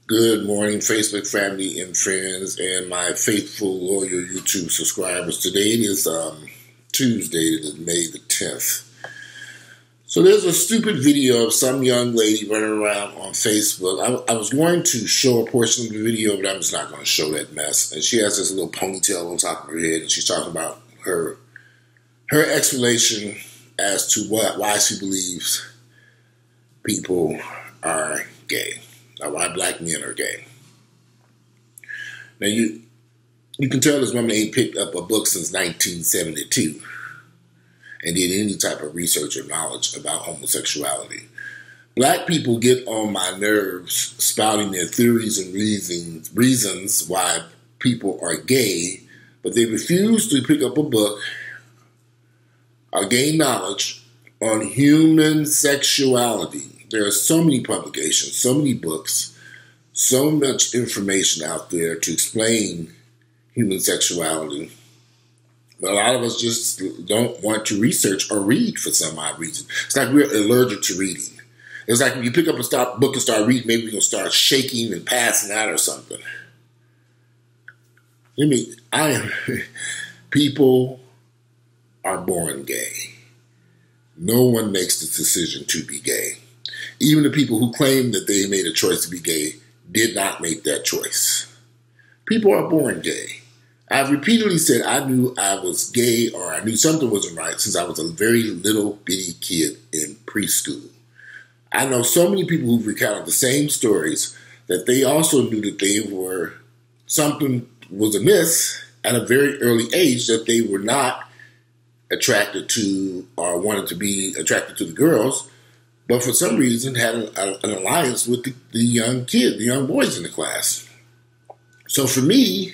Good morning, Facebook family and friends, and my faithful, loyal YouTube subscribers. Today is Tuesday, it is May the 10th. So there's a stupid video of some young lady running around on Facebook. I was going to show a portion of the video, but I'm just not going to show that mess. And she has this little ponytail on top of her head, and she's talking about her explanation as to why she believes people are gay. Why black men are gay. Now you can tell this woman ain't picked up a book since 1972 and did any type of research or knowledge about homosexuality. Black people get on my nerves spouting their theories and reasons why people are gay, but they refuse to pick up a book or gain knowledge on human sexuality. There are so many publications, so many books, so much information out there to explain human sexuality. But a lot of us just don't want to research or read for some odd reason. It's like we're allergic to reading. It's like when you pick up a book and start reading, maybe we're going to start shaking and passing out or something. People are born gay. No one makes the decision to be gay. Even the people who claim that they made a choice to be gay did not make that choice. People are born gay. I've repeatedly said I knew I was gay or I knew something wasn't right since I was a very little bitty kid in preschool. I know so many people who've recounted the same stories that they also knew that something was amiss at a very early age, that they were not attracted to or wanted to be attracted to the girls, but for some reason had an alliance with the young boys in the class. So for me,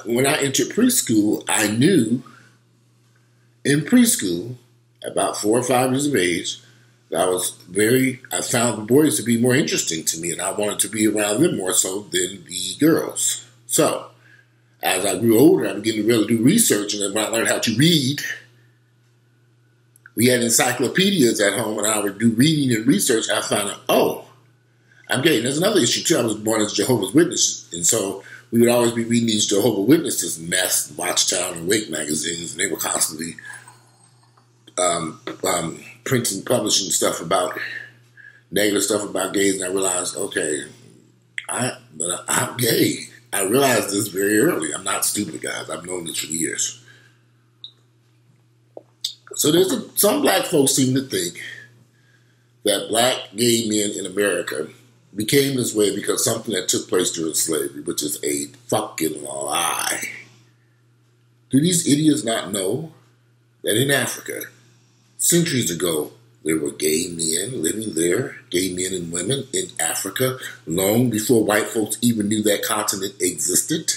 when I entered preschool, I knew in preschool, about 4 or 5 years of age, that I found the boys to be more interesting to me, and I wanted to be around them more so than the girls. So as I grew older, I began to really do research, and then when I learned how to read, we had encyclopedias at home, and I would do reading and research. I found out, I'm gay. And there's another issue, too. I was born as Jehovah's Witness, and so we would always be reading these Jehovah's Witnesses mess, Watchtown and Wake magazines, and they were constantly printing, publishing stuff about negative stuff about gays, and I realized, okay, I'm gay. I realized this very early. I'm not stupid, guys. I've known this for years. So some black folks seem to think that black gay men in America became this way because something that took place during slavery, which is a fucking lie. Do these idiots not know that in Africa, centuries ago, there were gay men living there, gay men and women in Africa, long before white folks even knew that continent existed?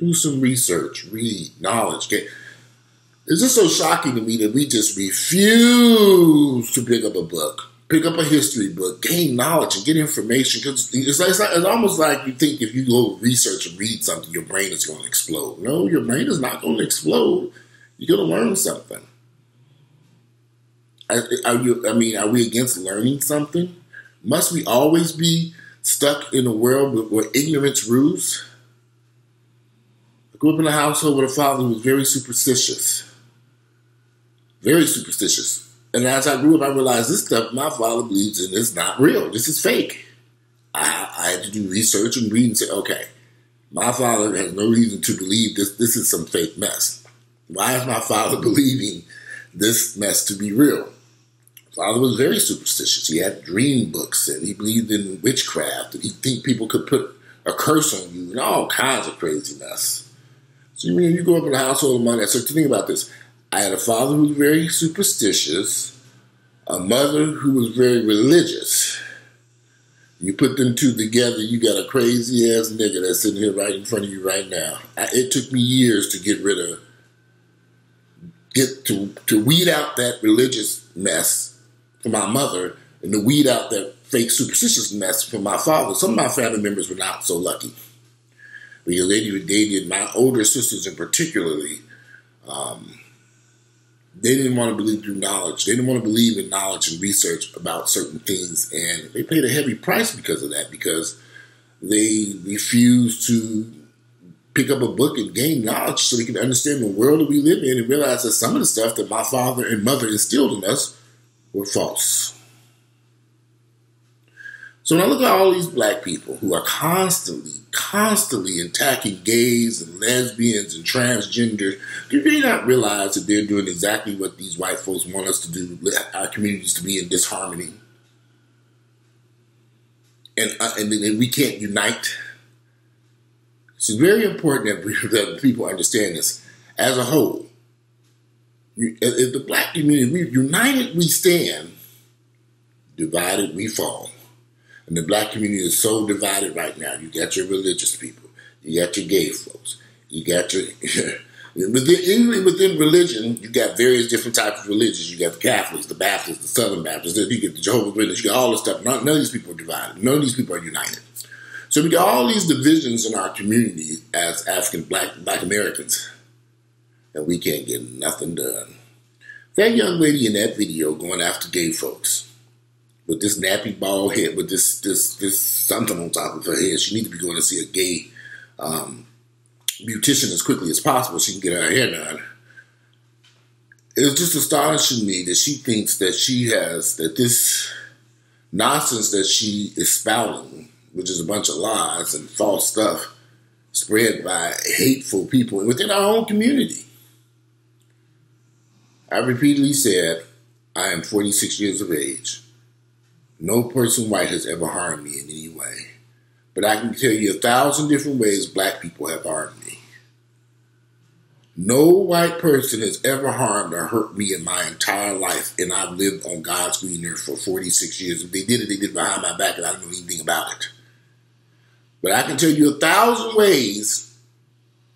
Do some research, read, knowledge, It's just so shocking to me that we just refuse to pick up a book, pick up a history book, gain knowledge and get information. Because it's almost like you think if you go research and read something, your brain is going to explode. No, your brain is not going to explode. You're going to learn something. Are we against learning something? Must we always be stuck in a world where ignorance rules? I grew up in a household with a father who was very superstitious. Very superstitious. And as I grew up, I realized this stuff my father believes in is not real. This is fake. I had to do research and read and say, okay, my father has no reason to believe this is some fake mess. Why is my father believing this mess to be real? My father was very superstitious. He had dream books, and he believed in witchcraft, and he think people could put a curse on you and all kinds of crazy mess. So you grow up in a household of money. So think about this. I had a father who was very superstitious, a mother who was very religious. You put them two together, you got a crazy-ass nigga that's sitting here right in front of you right now. It took me years to to weed out that religious mess from my mother and to weed out that fake superstitious mess from my father. Some of my family members were not so lucky. Because they did, my older sisters in particularly, They didn't want to believe through knowledge. They didn't want to believe in knowledge and research about certain things, and they paid a heavy price because of that, because they refused to pick up a book and gain knowledge so they could understand the world that we live in and realize that some of the stuff that my father and mother instilled in us were false. So when I look at all these black people who are constantly attacking gays and lesbians and transgender, do they not realize that they're doing exactly what these white folks want us to do, our communities to be in disharmony? And we can't unite. It's very important that people understand this as a whole. If the black community, united we stand, divided we fall. And the black community is so divided right now. You got your religious people, you got your gay folks, you got your even within religion, you got various different types of religions. You got the Catholics, the Baptists, the Southern Baptists, you get the Jehovah's Witnesses, you got all this stuff. None of these people are divided. None of these people are united. So we got all these divisions in our community as African black Americans, and we can't get nothing done. That young lady in that video going after gay folks, with this nappy bald head, with this something on top of her head. She needs to be going to see a gay beautician as quickly as possible so she can get her hair done. It's just astonishing me that she thinks that this nonsense that she is spouting, which is a bunch of lies and false stuff spread by hateful people within our own community. I repeatedly said, I am 46 years of age. No person white has ever harmed me in any way. But I can tell you 1,000 different ways black people have harmed me. No white person has ever harmed or hurt me in my entire life, and I've lived on God's green earth for 46 years. If they did it behind my back, and I don't know anything about it. But I can tell you 1,000 ways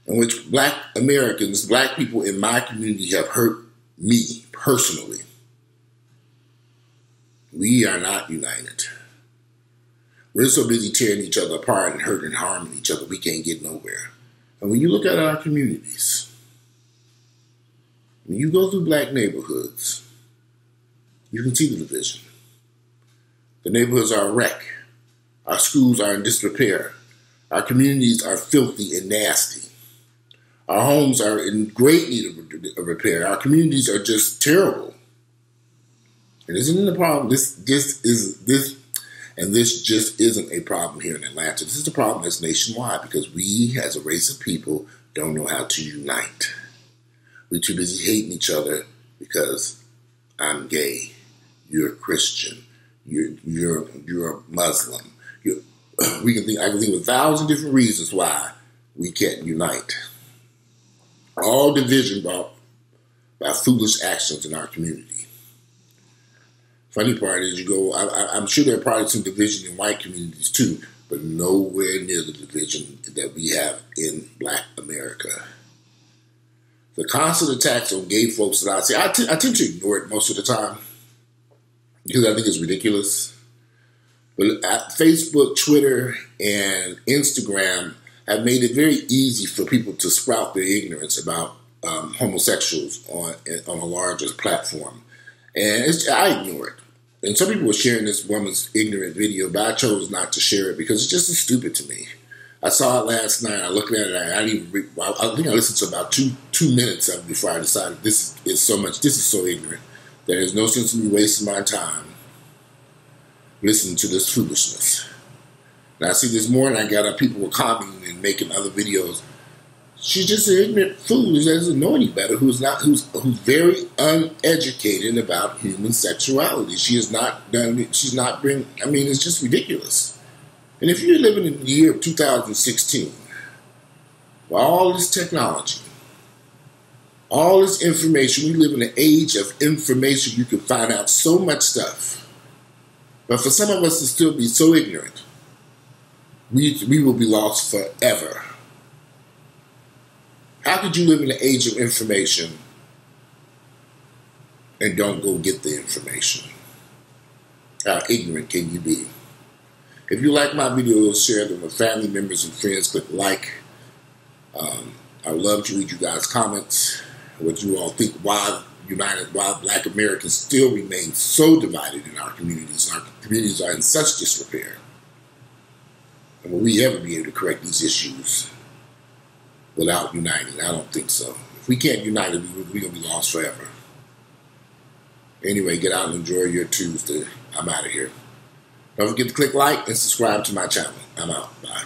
in which black Americans, black people in my community have hurt me personally. We are not united. We're so busy tearing each other apart and hurting and harming each other, we can't get nowhere. And when you look at our communities, when you go through black neighborhoods, you can see the division. The neighborhoods are a wreck. Our schools are in disrepair. Our communities are filthy and nasty. Our homes are in great need of repair. Our communities are just terrible. And this isn't the problem. This just isn't a problem here in Atlanta. This is a problem that's nationwide because we, as a race of people, don't know how to unite. We're too busy hating each other because I'm gay, you're Christian, you're a Muslim. I can think of 1,000 different reasons why we can't unite. All division brought by foolish actions in our community. Funny part is I'm sure there are probably some division in white communities too, but nowhere near the division that we have in black America. The constant attacks on gay folks that I see, I tend to ignore it most of the time because I think it's ridiculous. But Facebook, Twitter, and Instagram have made it very easy for people to sprout their ignorance about homosexuals on a larger platform. And I ignore it. And some people were sharing this woman's ignorant video, but I chose not to share it because it's just as stupid to me. I saw it last night. I looked at it. I think I listened to about two minutes of it before I decided this is so ignorant that there's no sense in me wasting my time listening to this foolishness. And I see this morning, I got up, people were commenting and making other videos. She's just an ignorant fool who doesn't know any better, who's very uneducated about human sexuality. It's just ridiculous. And if you're living in the year of 2016, with all this technology, all this information, we live in an age of information, you can find out so much stuff. But for some of us to still be so ignorant, we will be lost forever. How could you live in the age of information and don't go get the information? How ignorant can you be? If you like my videos, share them with family members and friends. Click like. I would love to read you guys' comments, what you all think, why united, while Black Americans still remain so divided in our communities are in such disrepair. And will we ever be able to correct these issues without uniting? I don't think so. If we can't unite, we're going to be lost forever. Anyway, get out and enjoy your Tuesday. I'm out of here. Don't forget to click like and subscribe to my channel. I'm out. Bye.